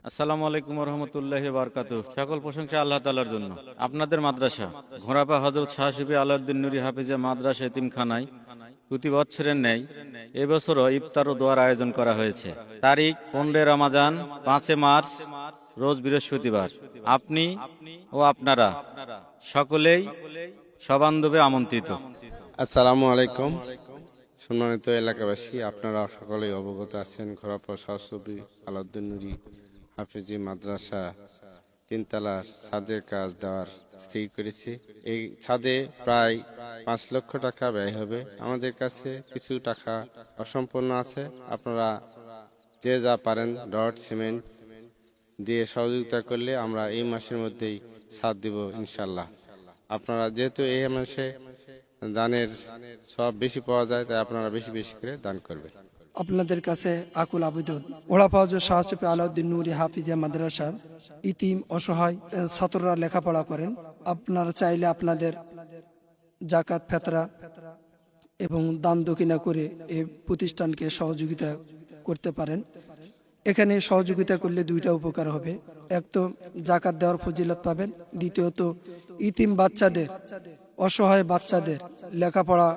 আসসালামু আলাইকুম রহমতুল্লাহি বারকাতুহ। সকল প্রশংসা আল্লাহ তাআলার জন্য। আপনাদের মাদ্রাসা ঘোড়াপা হযরত শাহ সুফি আলাউদ্দিন নুরী হাফিজা মাদ্রাসা এতিমখানায় প্রতি বছরের ন্যায় এবছরও ইফতার ও দোয়ার আয়োজন করা হয়েছে। তারিখ 15 রমজান, 5 মার্চ, রোজ বৃহস্পতিবার। আপনি ও আপনারা সকলেই সবান্ধবে আমন্ত্রিত। আসসালামু আলাইকুম। সম্মানিত এলাকাবাসী, আপনারা সকলেই অবগত আছেন ঘোড়াপা শাহ সুফি আলাউদ্দিন নুরী হাফিজি মাদ্রাসা তিনতলা ছাদের কাজ দেওয়ার স্থির করেছি। এই ছাদে প্রায় 5 লক্ষ টাকা ব্যয় হবে। আমাদের কাছে কিছু টাকা অসম্পূর্ণ আছে। আপনারা যে যা পারেন রড সিমেন্ট দিয়ে সহযোগিতা করলে আমরা এই মাসের মধ্যেই ছাদ দিব ইনশাল্লাহ। আপনারা যেহেতু এই মাসে দানের সব বেশি পাওয়া যায়, তাই আপনারা বেশি বেশি করে দান করবেন। আপনাদের কাছে আকুল আবেদন, ওড়াপাওয়া শাহ সুফি আলাউদ্দিন নুরী হাফিজিয়া মাদ্রাসার ইতিম অসহায় ছাত্ররা লেখাপড়া করেন। আপনারা চাইলে আপনাদের জাকাত ফেতরা এবং দান দক্ষিণা করে এই প্রতিষ্ঠানকে সহযোগিতা করতে পারেন। এখানে সহযোগিতা করলে দুইটা উপকার হবে। এক তো জাকাত দেওয়ার ফজিলত পাবেন, দ্বিতীয়ত ইতিম বাচ্চাদের, অসহায় বাচ্চাদের লেখাপড়া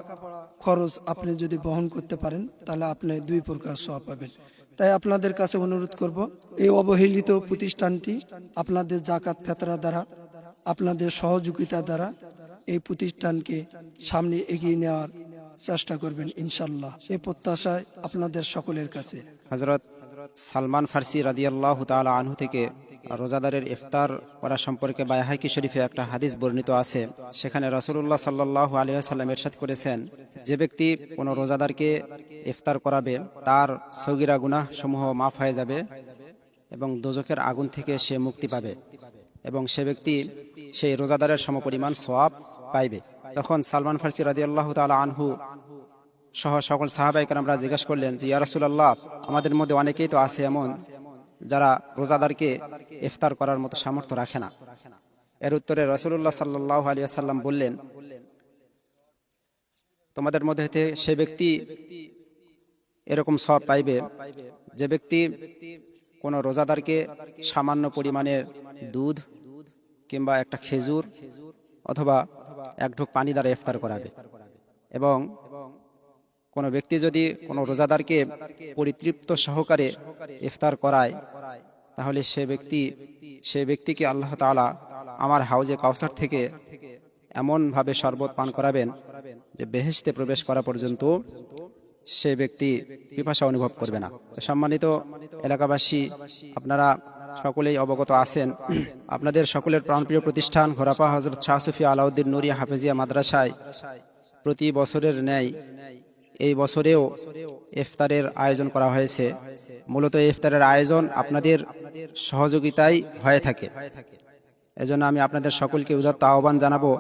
খরচ আপনি যদি বহন করতে পারেন তাহলে আপনি 2 প্রকার সওয়াব পাবেন। তাই আপনাদের কাছে অনুরোধ করব, এই অবহেলিত প্রতিষ্ঠানটি আপনাদের জাকাত ফেতরা দ্বারা, আপনাদের সহযোগিতা দ্বারা এই প্রতিষ্ঠানকে সামনে এগিয়ে নেওয়ার চেষ্টা করবেন ইনশাল্লাহ। এই প্রত্যাশায় আপনাদের সকলের কাছে। হযরত সালমান ফারসি রাদিয়াল্লাহু তাআলা আনহু থেকে রোজাদারের ইফতার করা সম্পর্কে বাইহাকি শরীফে একটা হাদিস বর্ণিত আছে। সেখানে রাসূলুল্লাহ সাল্লাল্লাহু আলাইহি ওয়াসাল্লাম ইরশাদ করেছেন, যে ব্যক্তি কোনো রোজাদারকে ইফতার করাবে তার সগীরা গুনাহ সমূহ মাফ হয়ে যাবে এবং দোজখের আগুন থেকে সে মুক্তি পাবে এবং সে ব্যক্তি সেই রোজাদারের সমপরিমাণ সওয়াব পাইবে। তখন সালমান ফারসি রাদিয়াল্লাহু তাআলা আনহু সহ সকল সাহাবায়ে কেরামরা জিজ্ঞাসা করলেন যে, ইয়া রাসূলুল্লাহ, আমাদের মধ্যে অনেকেই তো আছে এমন যারা রোজাদারকে ইফতার করার মতো সামর্থ্য রাখে না। এর উত্তরে রাসূলুল্লাহ সাল্লাল্লাহু আলাইহি ওয়াসাল্লাম বললেন, তোমাদের মধ্যে হতে সে ব্যক্তি এরকম সওয়াব পাইবে যে ব্যক্তি কোনো রোজাদারকে সামান্য পরিমাণের দুধ কিংবা একটা খেজুর অথবা এক ঢোক পানি দ্বারা ইফতার করাবে। এবং কোনো ব্যক্তি যদি কোনো রোজাদারকে পরিতৃপ্ত সহকারে ইফতার করায়, তাহলে সে ব্যক্তিকে আল্লাহ তাআলা আমার হাউজে কাউসার থেকে এমনভাবে শরবত পান করাবেন যে বেহেশতে প্রবেশ করা পর্যন্ত সে ব্যক্তি পিপাসা অনুভব করবে না। সম্মানিত এলাকাবাসী, আপনারা সকলেই অবগত আছেন, আপনাদের সকলের প্রাণপ্রিয় প্রতিষ্ঠান ঘোড়াপা হযরত শাহ সুফি আলাউদ্দিন নুরী হাফিজিয়া মাদ্রাসায় প্রতি বছরের ন্যায় এই বছরেও ইফতারের আয়োজন করা হয়েছে। মূলত এই ইফতারের আয়োজন আপনাদের সহযোগিতায় হয়ে থাকে। এজন্য আমি আপনাদের সকলকে উদাত্ত আহ্বান জানাবো,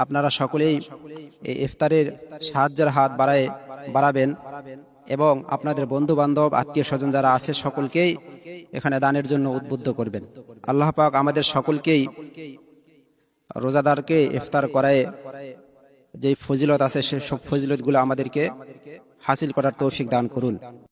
আপনারা সকলেই এই ইফতারের সাহায্যের হাত বাড়াবেন এবং আপনাদের বন্ধু বান্ধব আত্মীয় স্বজন যারা আছে সকলকেই এখানে দানের জন্য উদ্বুদ্ধ করবেন। আল্লাহ পাক আমাদের সকলকেই রোজাদারকে ইফতার করায় যে ফজিলত আছে সে সব ফজিলতগুলো আমাদেরকে হাসিল করার তৌফিক দান করুন।